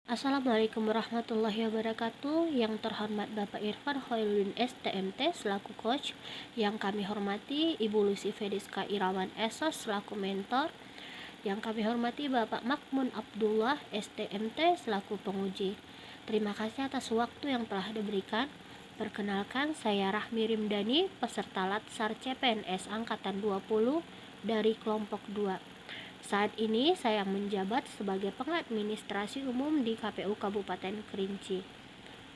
Assalamualaikum warahmatullahi wabarakatuh. Yang terhormat Bapak Irfan Khairuddin STMT selaku coach, yang kami hormati Ibu Lucy Fediska Irawan Esos selaku mentor, yang kami hormati Bapak Makmun Abdullah STMT selaku penguji. Terima kasih atas waktu yang telah diberikan. Perkenalkan, saya Rahmi Rimdani, peserta Latsar CPNS Angkatan 20 dari kelompok 2. Saat ini saya menjabat sebagai pengadministrasi umum di KPU Kabupaten Kerinci.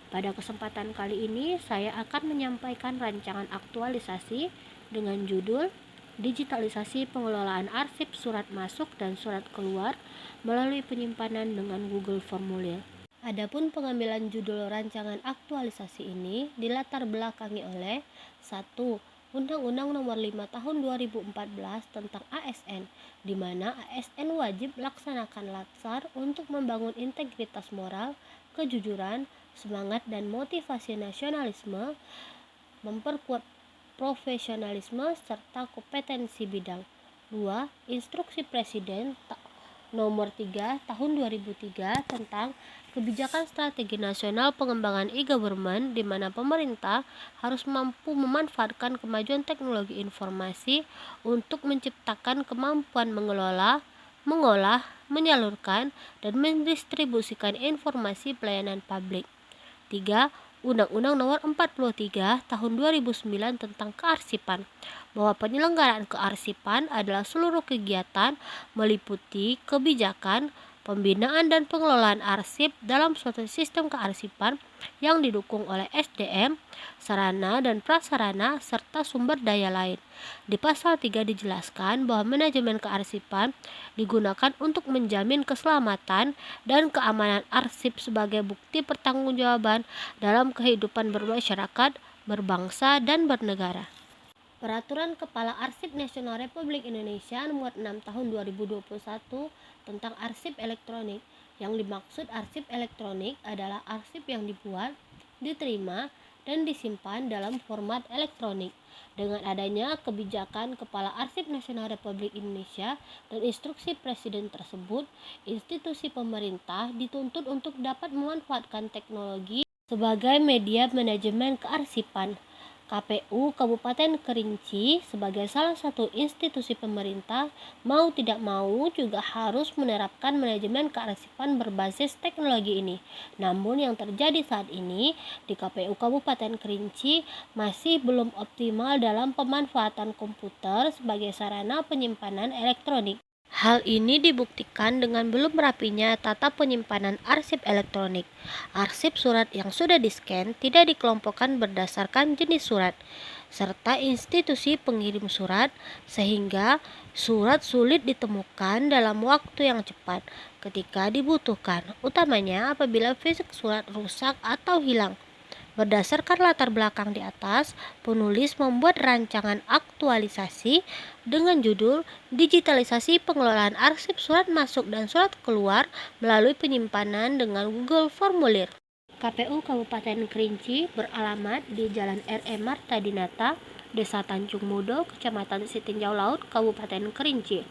Pada kesempatan kali ini saya akan menyampaikan rancangan aktualisasi dengan judul Digitalisasi Pengelolaan Arsip Surat Masuk dan Surat Keluar melalui penyimpanan dengan Google Formulir. Adapun pengambilan judul rancangan aktualisasi ini dilatar belakangi oleh 1. Undang-Undang Nomor 5 Tahun 2014 tentang ASN, di mana ASN wajib laksanakan latsar untuk membangun integritas moral, kejujuran, semangat dan motivasi nasionalisme, memperkuat profesionalisme serta kompetensi bidang. 2. Instruksi Presiden Nomor 3 Tahun 2003 tentang Kebijakan Strategi Nasional Pengembangan E-Government, di mana pemerintah harus mampu memanfaatkan kemajuan teknologi informasi untuk menciptakan kemampuan mengolah, menyalurkan, dan mendistribusikan informasi pelayanan publik. 3. Undang-Undang Nomor 43 Tahun 2009 tentang Kearsipan, bahwa penyelenggaraan kearsipan adalah seluruh kegiatan meliputi kebijakan, pembinaan dan pengelolaan arsip dalam suatu sistem kearsipan yang didukung oleh SDM, sarana dan prasarana, serta sumber daya lain. Di pasal 3 dijelaskan bahwa manajemen kearsipan digunakan untuk menjamin keselamatan dan keamanan arsip sebagai bukti pertanggungjawaban dalam kehidupan bermasyarakat, berbangsa, dan bernegara. Peraturan Kepala Arsip Nasional Republik Indonesia Nomor 6 Tahun 2021 tentang arsip elektronik. Yang dimaksud arsip elektronik adalah arsip yang dibuat, diterima, dan disimpan dalam format elektronik. Dengan adanya kebijakan Kepala Arsip Nasional Republik Indonesia dan instruksi Presiden tersebut, institusi pemerintah dituntut untuk dapat memanfaatkan teknologi sebagai media manajemen kearsipan. KPU Kabupaten Kerinci sebagai salah satu institusi pemerintah mau tidak mau juga harus menerapkan manajemen kearsipan berbasis teknologi ini. Namun yang terjadi saat ini di KPU Kabupaten Kerinci masih belum optimal dalam pemanfaatan komputer sebagai sarana penyimpanan elektronik. Hal ini dibuktikan dengan belum rapinya tata penyimpanan arsip elektronik. Arsip surat yang sudah di-scan tidak dikelompokkan berdasarkan jenis surat, serta institusi pengirim surat, sehingga surat sulit ditemukan dalam waktu yang cepat ketika dibutuhkan, utamanya apabila fisik surat rusak atau hilang. Berdasarkan latar belakang di atas, penulis membuat rancangan aktualisasi dengan judul Digitalisasi Pengelolaan Arsip Surat Masuk dan Surat Keluar melalui Penyimpanan dengan Google Formulir. KPU Kabupaten Kerinci beralamat di Jalan R.E. Marta Dinata, Desa Tanjung Mudo, Kecamatan Sitinjau Laut, Kabupaten Kerinci.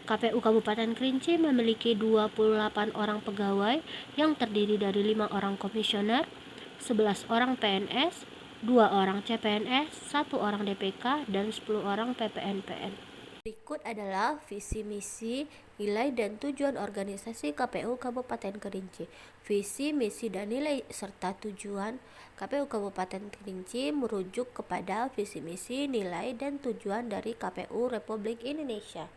KPU Kabupaten Kerinci memiliki 28 orang pegawai yang terdiri dari 5 orang komisioner, 11 orang PNS, 2 orang CPNS, 1 orang DPK, dan 10 orang PPNPN. Berikut adalah visi misi, nilai dan tujuan organisasi KPU Kabupaten Kerinci. Visi, misi dan nilai serta tujuan KPU Kabupaten Kerinci merujuk kepada visi misi, nilai dan tujuan dari KPU Republik Indonesia.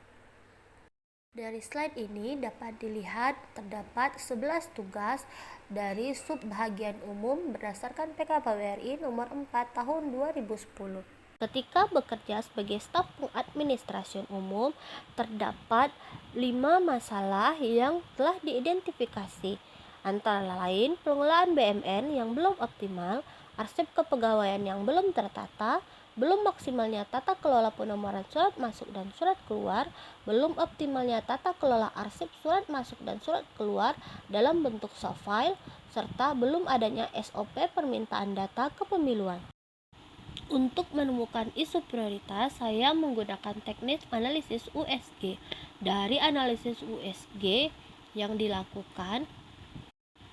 Dari slide ini dapat dilihat terdapat 11 tugas dari subbahagian umum berdasarkan PKPWRI nomor 4 tahun 2010. Ketika bekerja sebagai staf pengadministrasian umum, terdapat 5 masalah yang telah diidentifikasi, antara lain pengelolaan BMN yang belum optimal, arsip kepegawaian yang belum tertata, belum maksimalnya tata kelola penomoran surat masuk dan surat keluar, belum optimalnya tata kelola arsip surat masuk dan surat keluar dalam bentuk soft file, serta belum adanya SOP permintaan data kepemiluan. Untuk menemukan isu prioritas, saya menggunakan teknik analisis USG. Dari analisis USG yang dilakukan,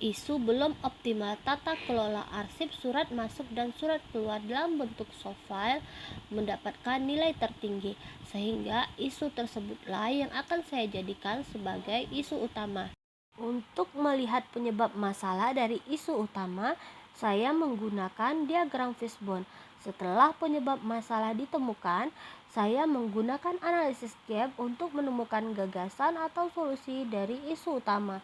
isu belum optimal tata kelola arsip surat masuk dan surat keluar dalam bentuk soft file mendapatkan nilai tertinggi, sehingga isu tersebutlah yang akan saya jadikan sebagai isu utama. Untuk melihat penyebab masalah dari isu utama, saya menggunakan diagram fishbone. Setelah penyebab masalah ditemukan, saya menggunakan analisis gap untuk menemukan gagasan atau solusi dari isu utama.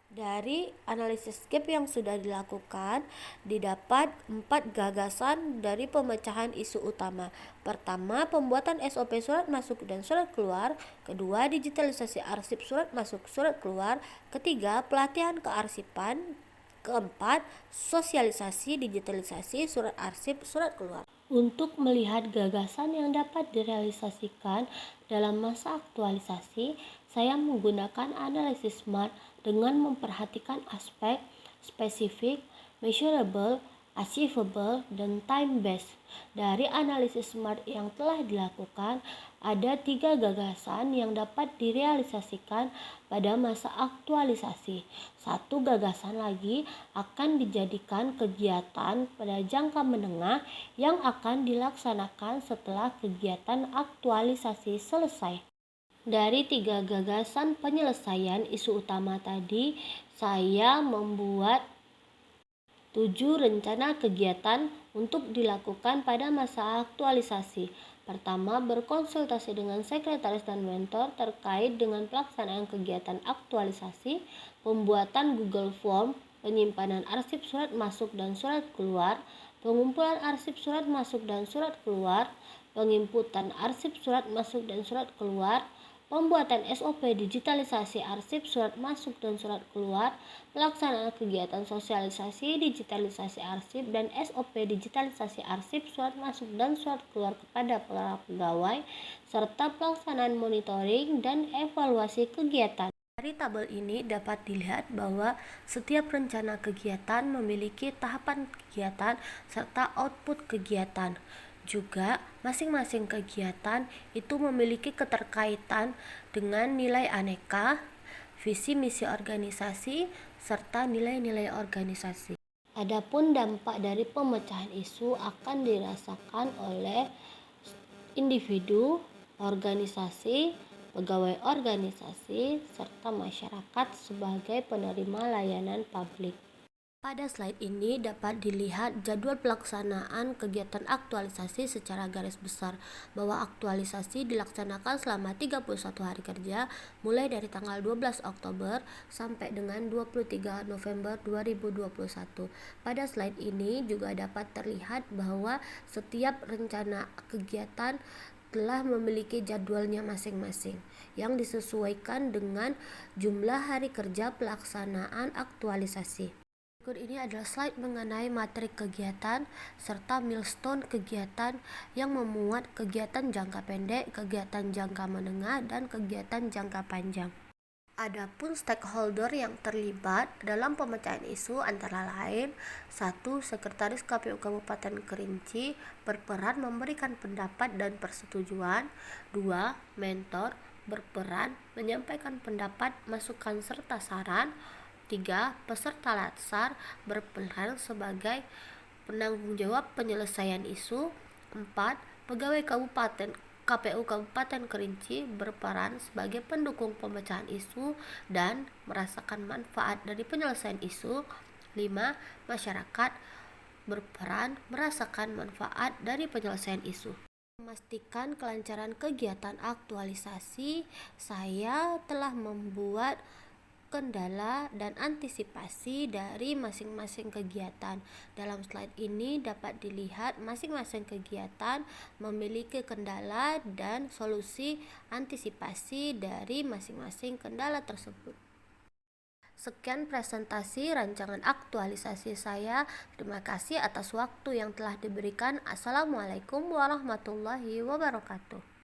Dari analisis gap yang sudah dilakukan, didapat 4 gagasan dari pemecahan isu utama. Pertama, pembuatan SOP surat masuk dan surat keluar. Kedua, digitalisasi arsip surat masuk surat keluar. Ketiga, pelatihan kearsipan. Keempat, sosialisasi digitalisasi surat arsip surat keluar. Untuk melihat gagasan yang dapat direalisasikan dalam masa aktualisasi, saya menggunakan analisis SMART dengan memperhatikan aspek spesifik, measurable, achievable, dan time-based. Dari analisis SMART yang telah dilakukan, ada 3 gagasan yang dapat direalisasikan pada masa aktualisasi. 1 gagasan lagi akan dijadikan kegiatan pada jangka menengah yang akan dilaksanakan setelah kegiatan aktualisasi selesai. Dari 3 gagasan penyelesaian isu utama tadi, saya membuat 7 rencana kegiatan untuk dilakukan pada masa aktualisasi. Pertama, berkonsultasi dengan sekretaris dan mentor terkait dengan pelaksanaan kegiatan aktualisasi, pembuatan Google Form, penyimpanan arsip surat masuk dan surat keluar, pengumpulan arsip surat masuk dan surat keluar, penginputan arsip surat masuk dan surat keluar, pembuatan SOP digitalisasi arsip surat masuk dan surat keluar, pelaksanaan kegiatan sosialisasi digitalisasi arsip dan SOP digitalisasi arsip surat masuk dan surat keluar kepada para pegawai, serta pelaksanaan monitoring dan evaluasi kegiatan. Dari tabel ini dapat dilihat bahwa setiap rencana kegiatan memiliki tahapan kegiatan serta output kegiatan. Juga, masing-masing kegiatan itu memiliki keterkaitan dengan nilai aneka, visi misi organisasi, serta nilai-nilai organisasi. Adapun dampak dari pemecahan isu akan dirasakan oleh individu, organisasi, pegawai organisasi, serta masyarakat sebagai penerima layanan publik. Pada slide ini dapat dilihat jadwal pelaksanaan kegiatan aktualisasi secara garis besar, bahwa aktualisasi dilaksanakan selama 31 hari kerja mulai dari tanggal 12 Oktober sampai dengan 23 November 2021. Pada slide ini juga dapat terlihat bahwa setiap rencana kegiatan telah memiliki jadwalnya masing-masing yang disesuaikan dengan jumlah hari kerja pelaksanaan aktualisasi. Berikut ini adalah slide mengenai materi kegiatan serta milestone kegiatan yang memuat kegiatan jangka pendek, kegiatan jangka menengah, dan kegiatan jangka panjang. Adapun stakeholder yang terlibat dalam pemecahan isu antara lain: 1. Sekretaris KPU Kabupaten Kerinci berperan memberikan pendapat dan persetujuan. 2. Mentor berperan menyampaikan pendapat, masukan, serta saran. 3. Peserta latsar berperan sebagai penanggung jawab penyelesaian isu. 4. Pegawai KPU Kabupaten Kerinci berperan sebagai pendukung pemecahan isu dan merasakan manfaat dari penyelesaian isu. 5. Masyarakat berperan merasakan manfaat dari penyelesaian isu. Memastikan kelancaran kegiatan aktualisasi, saya telah membuat kendala dan antisipasi dari masing-masing kegiatan. Dalam slide ini dapat dilihat masing-masing kegiatan memiliki kendala dan solusi antisipasi dari masing-masing kendala tersebut. Sekian presentasi rancangan aktualisasi saya. Terima kasih atas waktu yang telah diberikan. Assalamualaikum warahmatullahi wabarakatuh.